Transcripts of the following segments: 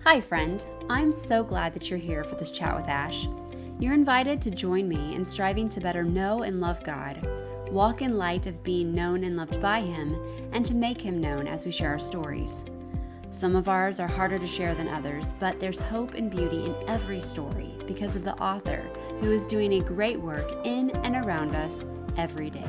Hi, friend. I'm so glad that you're here for this chat with Ash. You're invited to join me in striving to better know and love God, walk in light of being known and loved by Him, and to make Him known as we share our stories. Some of ours are harder to share than others, but there's hope and beauty in every story because of the author who is doing a great work in and around us every day.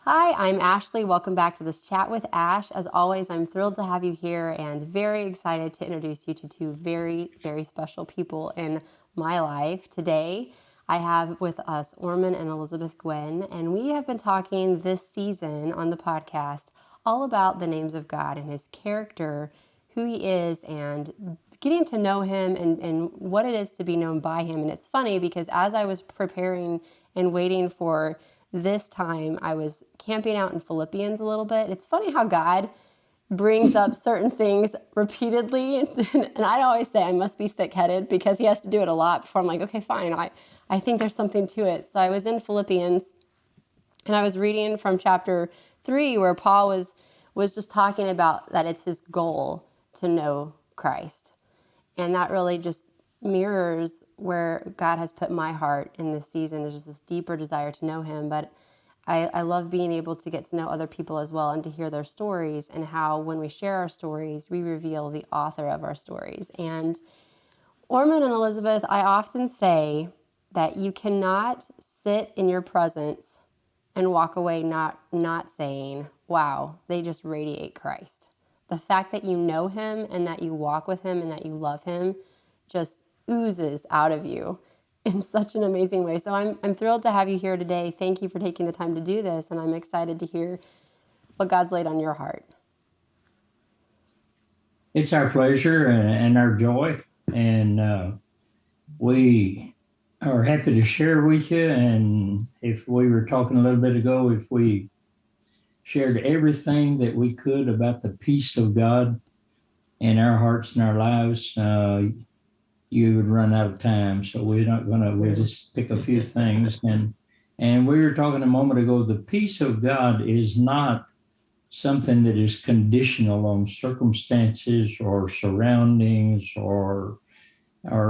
Hi, I'm Ashley. Welcome back to this chat with Ash. As always, I'm thrilled to have you here and very excited to introduce you to two very, very special people in my life. Today, I have with us Orman and Elizabeth Gwen, and we have been talking this season on the podcast all about the names of God and His character, who He is, and getting to know Him and what it is to be known by Him. And it's funny because as I was preparing and waiting for this time, I was camping out in Philippians a little bit. It's funny how God brings up certain things repeatedly. And I always say I must be thick-headed because He has to do it a lot before I'm like, okay, fine. I think there's something to it. So I was in Philippians and I was reading from chapter 3 where Paul was just talking about that it's his goal to know Christ. And that really just mirrors where God has put my heart in this season. There's just this deeper desire to know Him, but I love being able to get to know other people as well and to hear their stories, and how when we share our stories, we reveal the author of our stories. And Orman and Elizabeth, I often say that you cannot sit in your presence and walk away not saying, wow, they just radiate Christ. The fact that you know Him and that you walk with Him and that you love Him just oozes out of you in such an amazing way. So I'm thrilled to have you here today. Thank you for taking the time to do this, and I'm excited to hear what God's laid on your heart. It's our pleasure and our joy, and we are happy to share with you. And if we were talking a little bit ago, if we shared everything that we could about the peace of God in our hearts and our lives, you would run out of time. So we're not gonna. We'll just pick a few things. And we were talking a moment ago. The peace of God is not something that is conditional on circumstances or surroundings or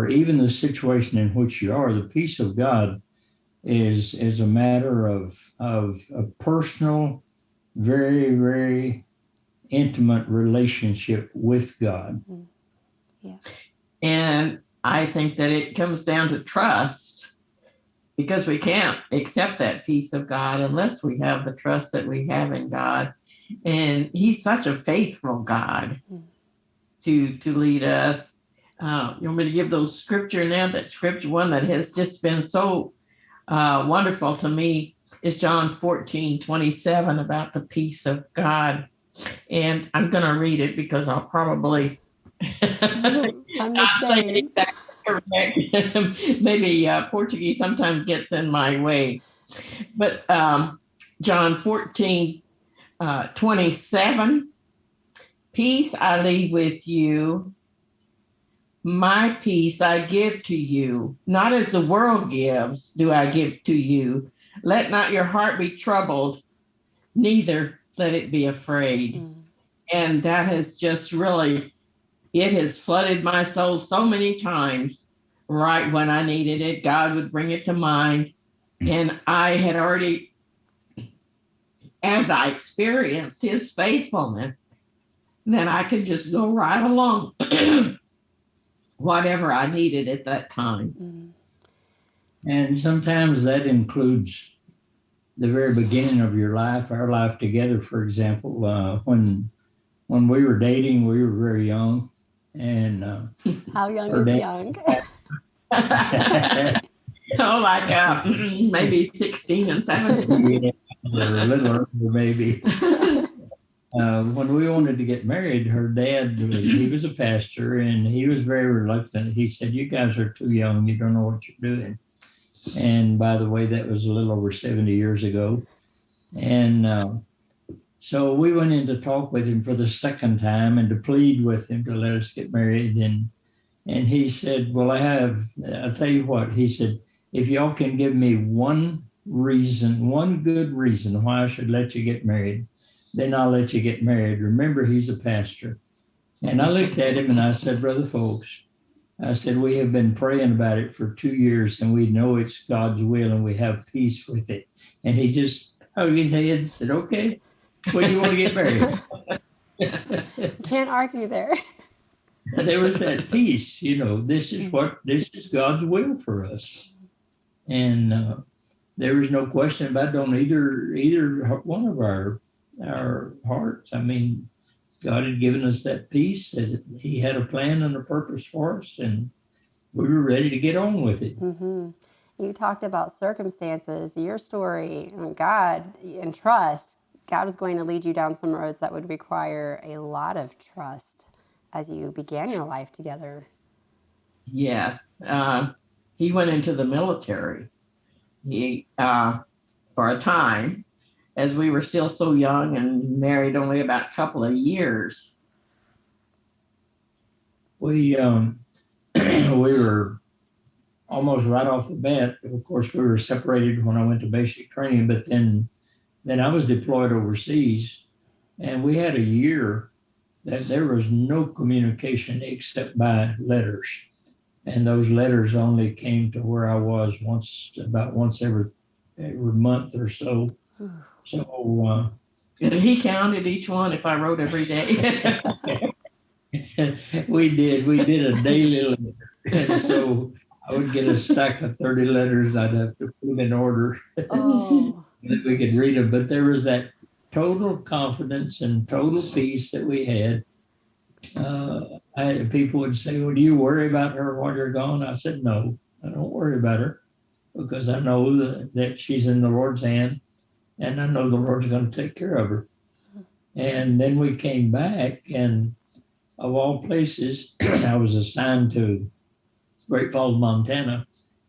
even the situation in which you are. The peace of God is a matter of a personal, very, very intimate relationship with God. Yeah. And I think that it comes down to trust, because we can't accept that peace of God unless we have the trust that we have in God. And He's such a faithful God to lead us. You want me to give those scripture now? That scripture one that has just been so wonderful to me is John 14:27 about the peace of God. And I'm going to read it because I'll probably not say it exactly correct. Maybe Portuguese sometimes gets in my way. But John 14:27, peace I leave with you, my peace I give to you, not as the world gives do I give to you. Let not your heart be troubled, neither let it be afraid. And that has just really, it has flooded my soul so many times. Right when I needed it, God would bring it to mind. And I had already, as I experienced His faithfulness, then I could just go right along whatever I needed at that time. And sometimes that includes the very beginning of your life, our life together, for example. When we were dating, we were very young. And how young is young? Like maybe 16 and 17. Yeah, a little earlier, maybe. When we wanted to get married, her dad, he was a pastor, and he was very reluctant. He said, you guys are too young. You don't know what you're doing. And by the way, that was a little over 70 years ago. And so we went in to talk with him for the second time and to plead with him to let us get married. And he said, well, I'll tell you what, he said, if y'all can give me one good reason why I should let you get married, then I'll let you get married. Remember, he's a pastor. And I looked at him and I said, Brother Folks, I said, we have been praying about it for 2 years and we know it's God's will and we have peace with it. And he just hugged his head and said, okay, when do you want to get married? Can't argue there. There was that peace, this is God's will for us. And there was no question about it on either one of our hearts. I mean, God had given us that peace, that he had a plan and a purpose for us, and we were ready to get on with it. Mm-hmm. You talked about circumstances, your story, and God and trust. God was going to lead you down some roads that would require a lot of trust as you began your life together. Yes. He went into the military. For a time, as we were still so young and married only about a couple of years. We we were almost right off the bat. Of course, we were separated when I went to basic training, but then I was deployed overseas, and we had a year that there was no communication except by letters. And those letters only came to where I was about once every month or so. So and he counted each one if I wrote every day. we did a daily letter. And so I would get a stack of 30 letters. I'd have to put them in order. Oh. That we could read them. But there was that total confidence and total peace that we had. People would say, well, do you worry about her while you're gone? I said, no, I don't worry about her, because I know that she's in the Lord's hand, and I know the Lord's going to take care of her. And then we came back, and of all places, I was assigned to Great Falls, Montana.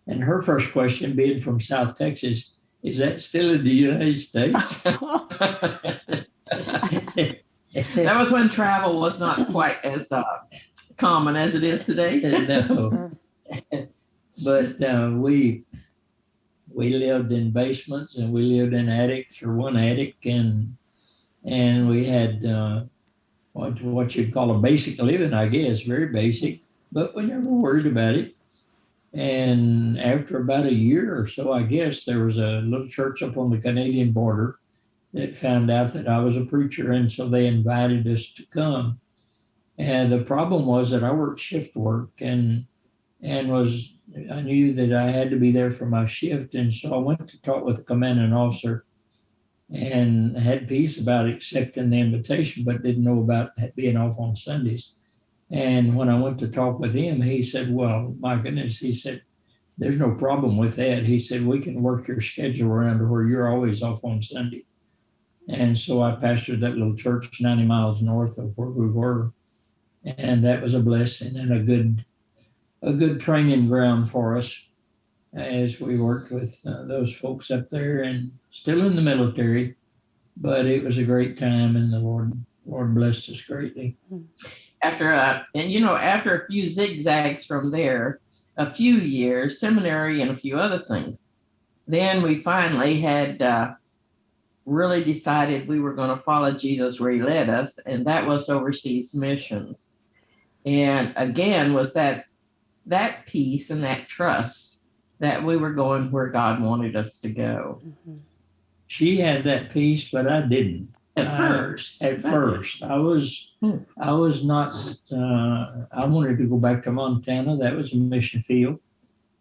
And her first question, being from South Texas, is that still in the United States? That was when travel was not quite as common as it is today. No. But we lived in basements, and we lived in attics, or one attic, and we had what you'd call a basic living, I guess, very basic, but we never worried about it. And after about a year or so, I guess, there was a little church up on the Canadian border that found out that I was a preacher, and so they invited us to come. And the problem was that I worked shift work, and I knew that I had to be there for my shift, and so I went to talk with the commanding officer, and had peace about accepting the invitation, but didn't know about being off on Sundays. And when I went to talk with him, he said, well, my goodness, he said, there's no problem with that. He said, we can work your schedule around to where you're always off on Sunday. And so I pastored that little church 90 miles north of where we were. And that was a blessing and a good training ground for us as we worked with those folks up there, and still in the military. But it was a great time, and the Lord blessed us greatly. After a few zigzags from there, a few years, seminary and a few other things, then we finally had really decided we were going to follow Jesus where he led us, and that was overseas missions. And again, was that peace and that trust that we were going where God wanted us to go. Mm-hmm. She had that peace, but I didn't. At first, I was not. I wanted to go back to Montana. That was a mission field,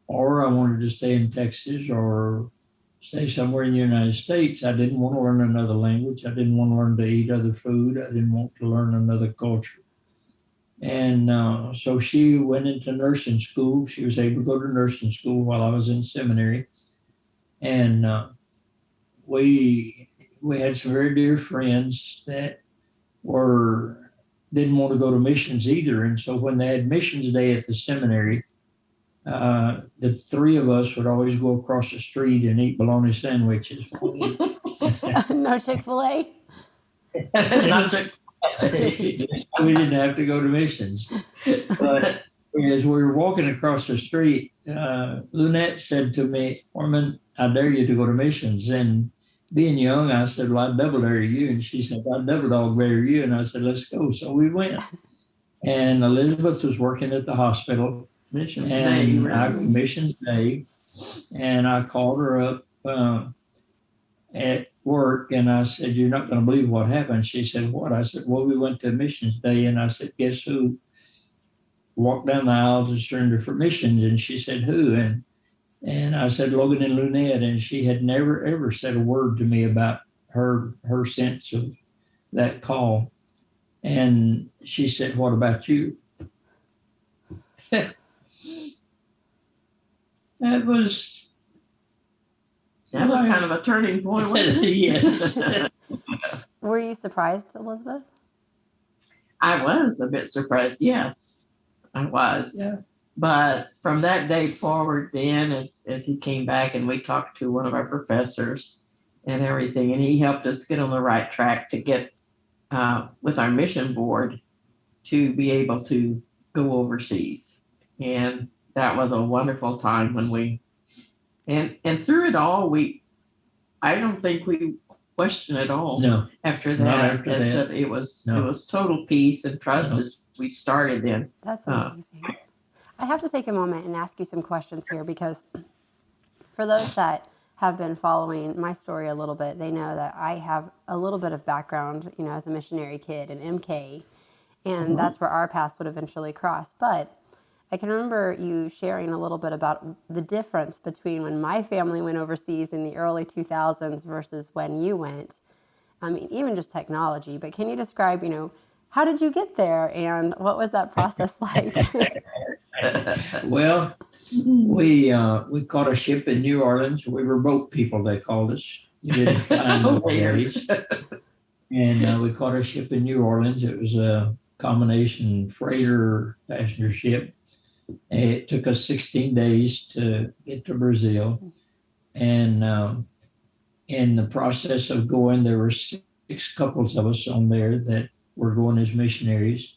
or I wanted to stay in Texas or stay somewhere in the United States. I didn't want to learn another language. I didn't want to learn to eat other food. I didn't want to learn another culture. And so she went into nursing school. She was able to go to nursing school while I was in seminary. And we had some very dear friends that didn't want to go to missions either. And so when they had missions day at the seminary, the three of us would always go across the street and eat bologna sandwiches. No Chick-fil-A? Not Chick-fil-A. We didn't have to go to missions. But as we were walking across the street, Lynette said to me, Orman, I dare you to go to missions. And being young, I said, well, I double dare you. And she said, I double dog dare you. And I said, let's go. So we went. And Elizabeth was working at the hospital. Missions Day, Missions Day. And I called her up at work and I said, you're not going to believe what happened. She said, what? I said, well, we went to Missions Day. And I said, guess who walked down the aisle to surrender for missions? And she said, who? And I said, Logan and Lunette. And she had never, ever said a word to me about her sense of that call. And she said, what about you? That was kind of a turning point, wasn't it? Yes. Were you surprised, Elizabeth? I was a bit surprised. Yes, I was. Yeah. But from that day forward, then as he came back and we talked to one of our professors and everything, and he helped us get on the right track to get with our mission board to be able to go overseas. And that was a wonderful time when we, and through it all, I don't think we questioned at all. No. After that, it was total peace and trust as we started then. That's amazing. I have to take a moment and ask you some questions here because for those that have been following my story a little bit, they know that I have a little bit of background, as a missionary kid in MK, and that's where our paths would eventually cross. But I can remember you sharing a little bit about the difference between when my family went overseas in the early 2000s versus when you went. I mean, even just technology, but can you describe, how did you get there and what was that process like? Well, we caught a ship in New Orleans. We were boat people, they called us. We didn't fly in those days. And we caught a ship in New Orleans. It was a combination freighter passenger ship. It took us 16 days to get to Brazil. And in the process of going, there were 6 couples of us on there that were going as missionaries.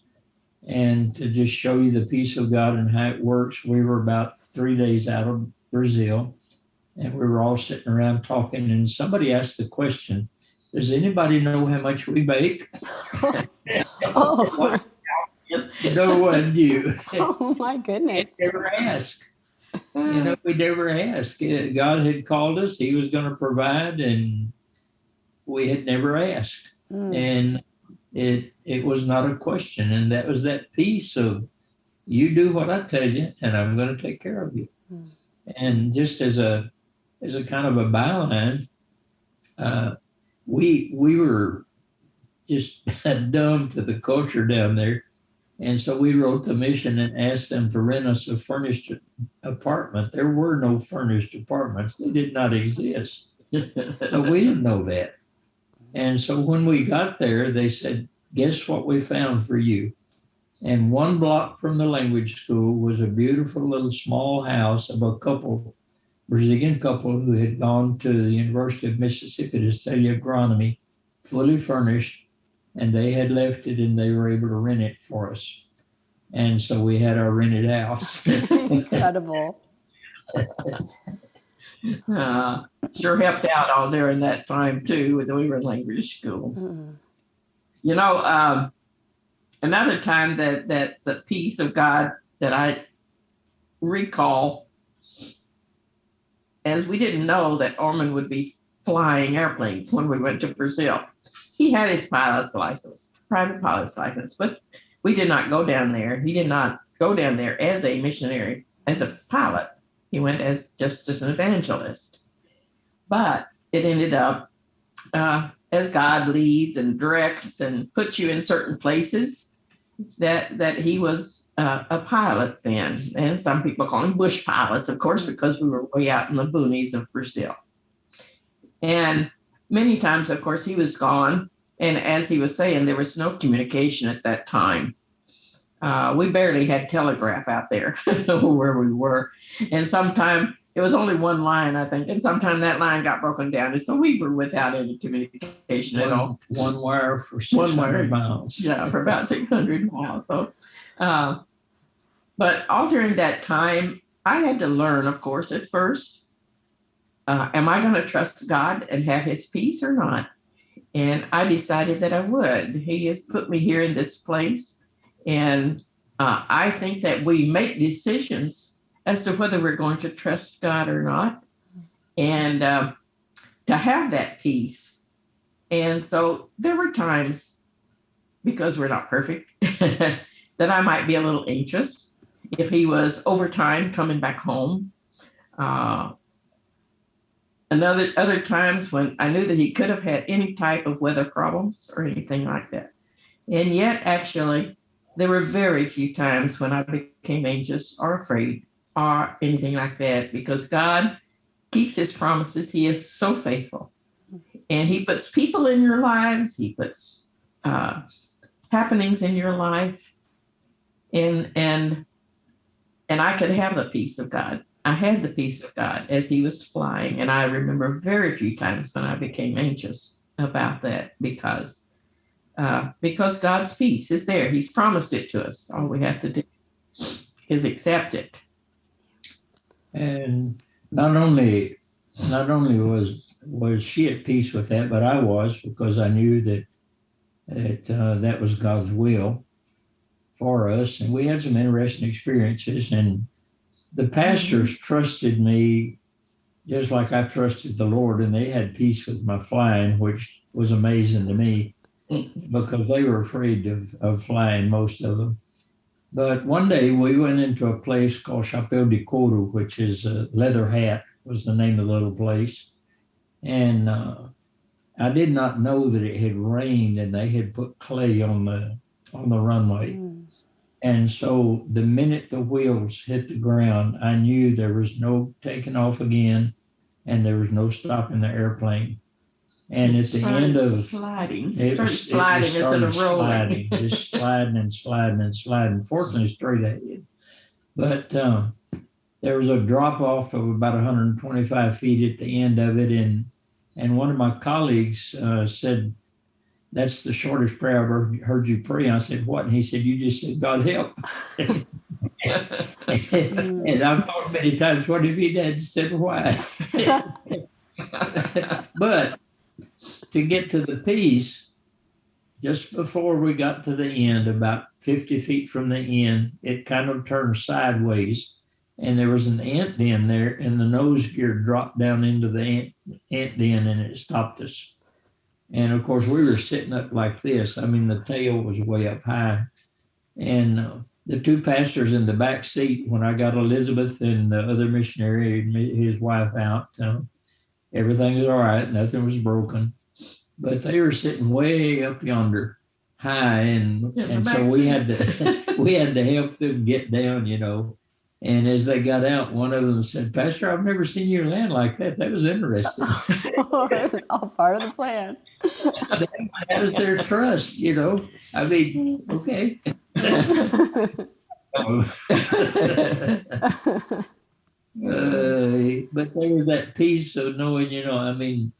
And to just show you the peace of God and how it works, we were about 3 days out of Brazil, and we were all sitting around talking, and somebody asked the question, does anybody know how much we make? Oh. No one knew. Oh, my goodness. We never asked. We never asked. God had called us. He was going to provide, and we had never asked. And it was not a question. And that was that piece of, you do what I tell you, and I'm going to take care of you. And just as a kind of a byline, we were just dumb to the culture down there. And so we wrote the mission and asked them to rent us a furnished apartment. There were no furnished apartments. They did not exist. So we didn't know that. And so when we got there, they said, guess what we found for you? And 1 block from the language school was a beautiful little small house of a Brazilian couple who had gone to the University of Mississippi to study agronomy, fully furnished, and they had left it and they were able to rent it for us. And so we had our rented house. Incredible. Sure helped out all during that time too, when we were in language school. Another time that the peace of God that I recall, as we didn't know that Orman would be flying airplanes when we went to Brazil. He had his pilot's license, private pilot's license, but we did not go down there. He did not go down there as a missionary, as a pilot. He went as just an evangelist. But it ended up, as God leads and directs and puts you in certain places, that he was a pilot then. And some people call him bush pilots, of course, because we were way out in the boonies of Brazil. And many times, of course, he was gone. And as he was saying, there was no communication at that time. We barely had telegraph out there where we were. And sometimes it was only one line, I think. And sometimes that line got broken down. And so we were without any communication at all. One wire for 600 miles. Yeah, for about 600 miles. So, but all during that time, I had to learn, of course, at first, am I going to trust God and have his peace or not? And I decided that I would. He has put me here in this place. And I think that we make decisions as to whether we're going to trust God or not, and to have that peace. And so there were times, because we're not perfect, that I might be a little anxious if he was overtime coming back home. Uh, other times when I knew that he could have had any type of weather problems or anything like that. And yet, actually, there were very few times when I became anxious or afraid or anything like that, because God keeps his promises. He is so faithful. And he puts people in your lives, he puts happenings in your life, and I could have the peace of God. I had the peace of God as he was flying. And I remember very few times when I became anxious about that, because God's peace is there. He's promised it to us. All we have to do is accept it. And not only was she at peace with that, but I was, because I knew that was God's will for us. And we had some interesting experiences, and the pastors trusted me just like I trusted the Lord, and they had peace with my flying, which was amazing to me, because they were afraid of flying, most of them. But one day we went into a place called Chapéu de Couro, which is a leather hat, was the name of the little place. And I did not know that it had rained and they had put clay on the runway. And so the minute the wheels hit the ground, I knew there was no taking off again, and there was no stopping the airplane. And at the end of sliding, it started sliding instead of rolling. Just sliding and sliding and sliding. Fortunately, straight ahead. But there was a drop off of about 125 feet at the end of it, and one of my colleagues said, "That's the shortest prayer I've ever heard you pray." I said, "What?" And he said, "You just said, 'God help.'" And I've thought many times, what if he had said why? But to get to the peace, just before we got to the end, about 50 feet from the end, it kind of turned sideways, and there was an ant den there, and the nose gear dropped down into the ant den, and it stopped us. And of course, we were sitting up like this. I mean, the tail was way up high. And the two pastors in the back seat, when I got Elizabeth and the other missionary, his wife, out, everything was all right. Nothing was broken. But they were sitting way up yonder high. And so we had to help them get down, And as they got out, one of them said, "Pastor, I've never seen you land like that. That was interesting." It was all part of the plan. That was their trust, I mean, okay. But there was that peace of knowing, I mean,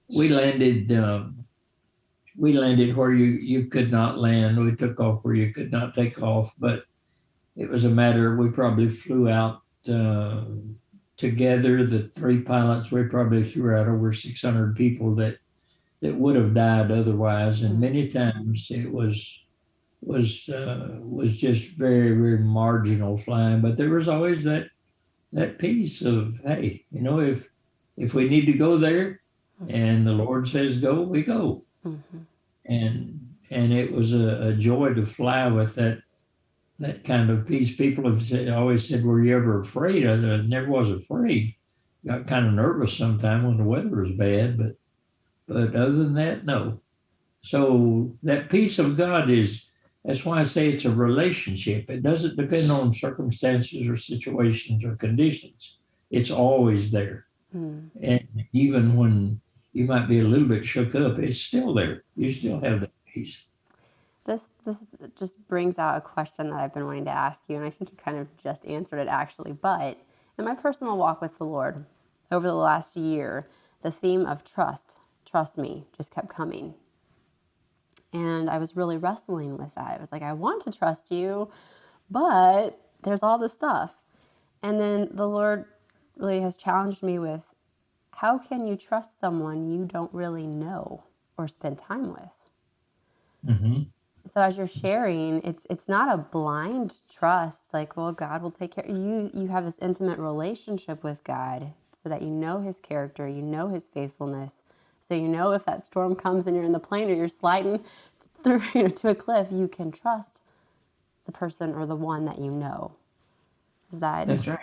we landed where you could not land. We took off where you could not take off, but it was a matter, we probably flew out together, the three pilots, we probably flew out over 600 people that would have died otherwise. And many times it was just very, very marginal flying, but there was always that piece of, hey, if we need to go there and the Lord says go, we go. Mm-hmm. And it was a joy to fly with that kind of peace. People have always said, "Were you ever afraid?" I never was afraid. Got kind of nervous sometimes when the weather was bad, but other than that, no. So that peace of God that's why I say it's a relationship. It doesn't depend on circumstances or situations or conditions. It's always there. And even when you might be a little bit shook up, it's still there. You still have that peace. This just brings out a question that I've been wanting to ask you, and I think you kind of just answered it actually. But in my personal walk with the Lord over the last year, the theme of trust me, just kept coming. And I was really wrestling with that. I was like, I want to trust you, but there's all this stuff. And then the Lord really has challenged me with how can you trust someone you don't really know or spend time with? Mm-hmm. So as you're sharing, it's not a blind trust, like, well, God will take care. You have this intimate relationship with God so that you know his character, you know his faithfulness. So you know if that storm comes and you're in the plane or you're sliding through, to a cliff, you can trust the person or the one that you know. Is that That's right.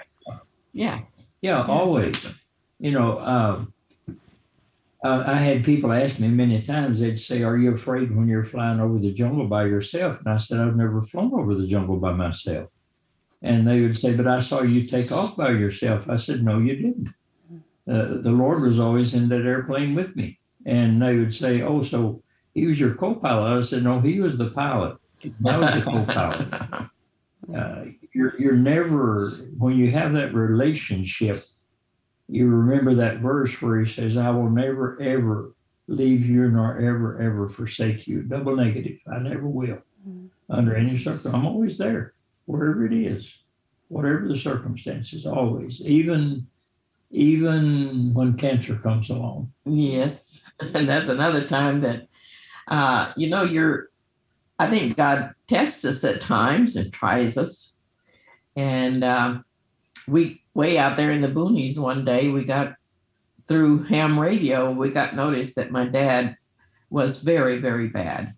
Yeah. Yeah, Yes. always. You know, I had people ask me many times, they'd say, are you afraid when you're flying over the jungle by yourself? And I said, I've never flown over the jungle by myself. And they would say, but I saw you take off by yourself. I said, no, you didn't. The Lord was always in that airplane with me. And they would say, oh, so he was your co-pilot. I said, no, he was the pilot. I was the co-pilot. You're never, when you have that relationship, you remember that verse where he says, I will never, ever leave you nor ever, ever forsake you. Double negative. I never will. Under any circumstance. I'm always there, wherever it is, whatever the circumstances, always, even when cancer comes along. Yes. And that's another time that, I think God tests us at times and tries us. And we, way out there in the boonies one day, we got through ham radio, we got notice that my dad was very, very bad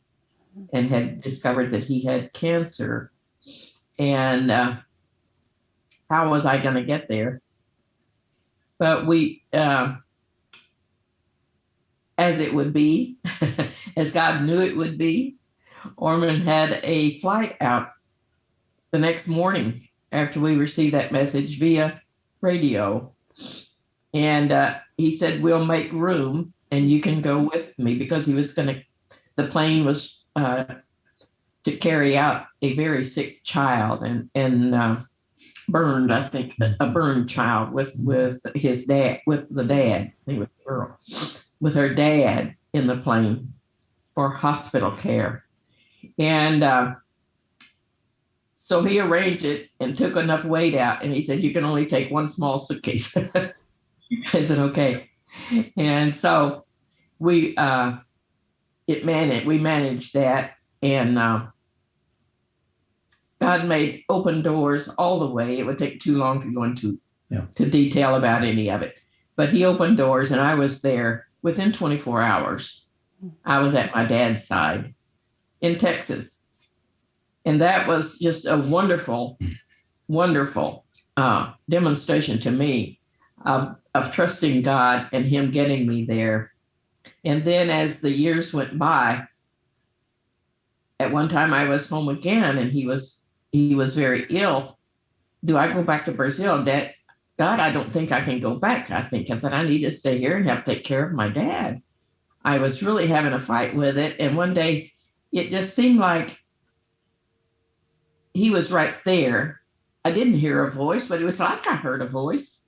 and had discovered that he had cancer. And how was I going to get there? But we, as it would be, as God knew it would be, Orman had a flight out the next morning after we received that message via radio. And he said, we'll make room and you can go with me, because he was the plane was to carry out a very sick child and burned, I think, a burned child with his dad, with the dad, I think it was a girl, with her dad in the plane for hospital care. And so he arranged it and took enough weight out. And he said, you can only take one small suitcase. I said, okay. And so we managed that. And God made open doors all the way. It would take too long to go into to detail about any of it. But he opened doors and I was there within 24 hours. I was at my dad's side in Texas. And that was just a wonderful, wonderful demonstration to me of trusting God and him getting me there. And then as the years went by, at one time I was home again and he was very ill. Do I go back to Brazil? Dad, God, I don't think I can go back. I think that I need to stay here and have to take care of my dad. I was really having a fight with it. And one day it just seemed like he was right there. I didn't hear a voice, but it was like I heard a voice.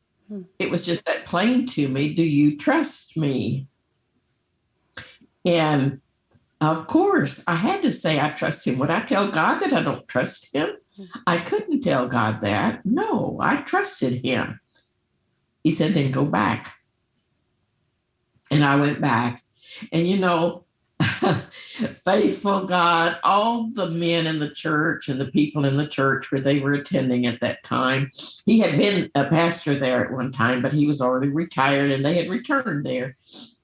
It was just that plain to me. Do you trust me? And of course, I had to say I trust him. Would I tell God that I don't trust him? I couldn't tell God that. No, I trusted him. He said, then go back. And I went back. And faithful God, all the men in the church and the people in the church where they were attending at that time. He had been a pastor there at one time, but he was already retired and they had returned there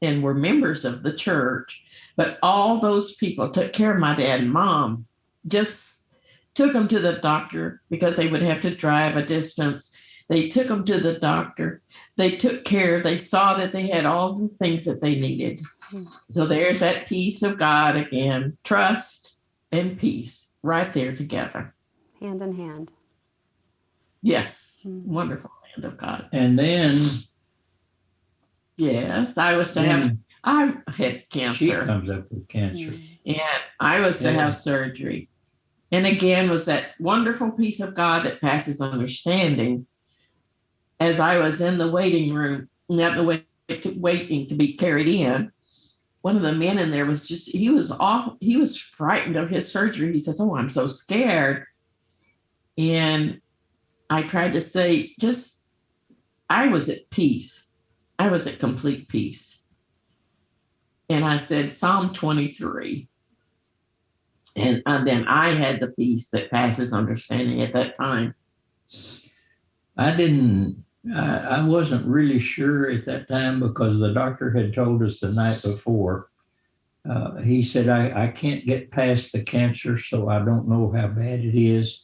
and were members of the church. But all those people took care of my dad and mom, just took them to the doctor because they would have to drive a distance. They took them to the doctor. They took care. They saw that they had all the things that they needed. So there's that peace of God again, trust and peace right there together. Hand in hand. Yes. Wonderful hand of God. And then, yes, I had cancer. She comes up with cancer. And I was to have surgery. And again, was that wonderful peace of God that passes understanding. As I was in the waiting room, waiting to be carried in, one of the men in there was he was frightened of his surgery. He says, oh, I'm so scared. And I tried to say, I was at peace. I was at complete peace. And I said, Psalm 23. And then I had the peace that passes understanding at that time. I wasn't really sure at that time because the doctor had told us the night before. He said, I can't get past the cancer, so I don't know how bad it is.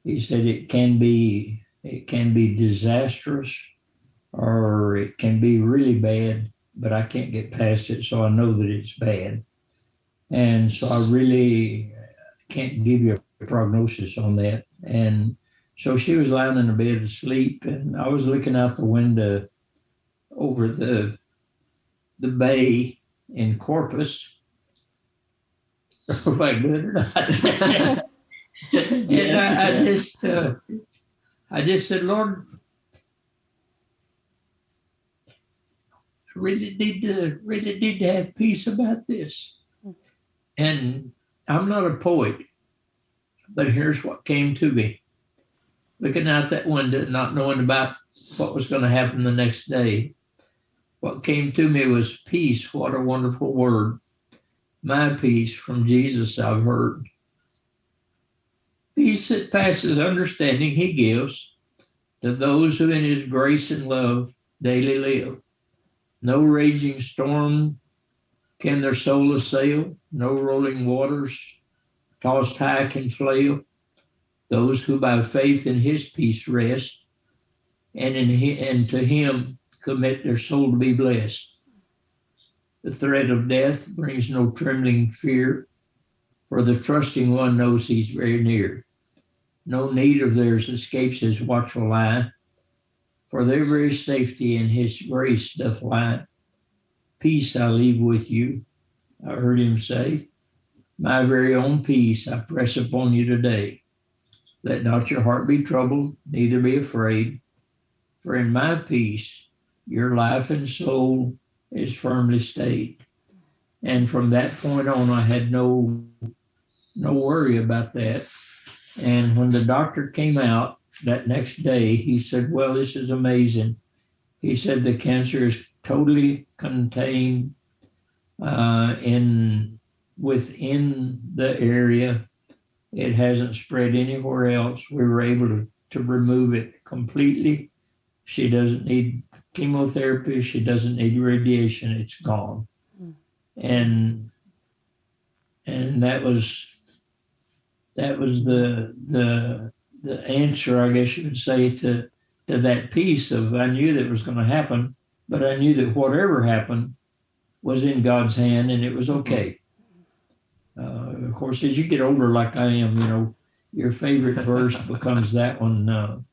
He said it can be disastrous or it can be really bad, but I can't get past it, so I know that it's bad. And so I really can't give you a prognosis on that. And so she was lying in a bed asleep, and I was looking out the window over the bay in Corpus. If I good or not. And I just said, Lord, I really need to have peace about this. And I'm not a poet, but here's what came to me. Looking out that window, not knowing about what was going to happen the next day, what came to me was peace. What a wonderful word. My peace from Jesus I've heard. Peace that passes understanding he gives to those who in his grace and love daily live. No raging storm can their soul assail. No rolling waters tossed high can flail. Those who by faith in his peace rest and to him commit their soul to be blessed. The threat of death brings no trembling fear, for the trusting one knows he's very near. No need of theirs escapes his watchful eye, for their very safety in his grace doth lie. Peace I leave with you, I heard him say. My very own peace I press upon you today. Let not your heart be troubled, neither be afraid, for in my peace your life and soul is firmly stayed. And from that point on, I had no worry about that. And when the doctor came out that next day, he said, well, this is amazing. He said the cancer is totally contained within the area. It hasn't spread anywhere else. We were able to remove it completely. She doesn't need chemotherapy. She doesn't need radiation. It's gone. And that was the answer, I guess you would say, to that piece of, I knew that was going to happen, but I knew that whatever happened was in God's hand and it was okay. Of course, as you get older, like I am, your favorite verse becomes that one,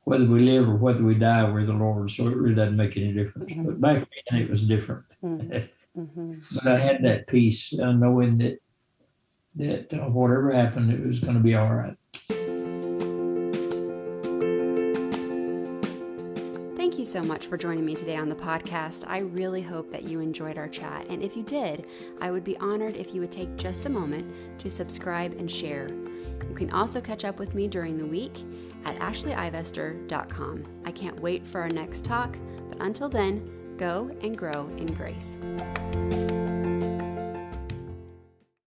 whether we live or whether we die, we're the Lord. So it really doesn't make any difference. But back then it was different. But I had that peace, knowing that whatever happened, it was going to be all right. Thank you so much for joining me today on the podcast. I really hope that you enjoyed our chat. And if you did, I would be honored if you would take just a moment to subscribe and share. You can also catch up with me during the week at ashleyivester.com. I can't wait for our next talk, but until then, go and grow in grace.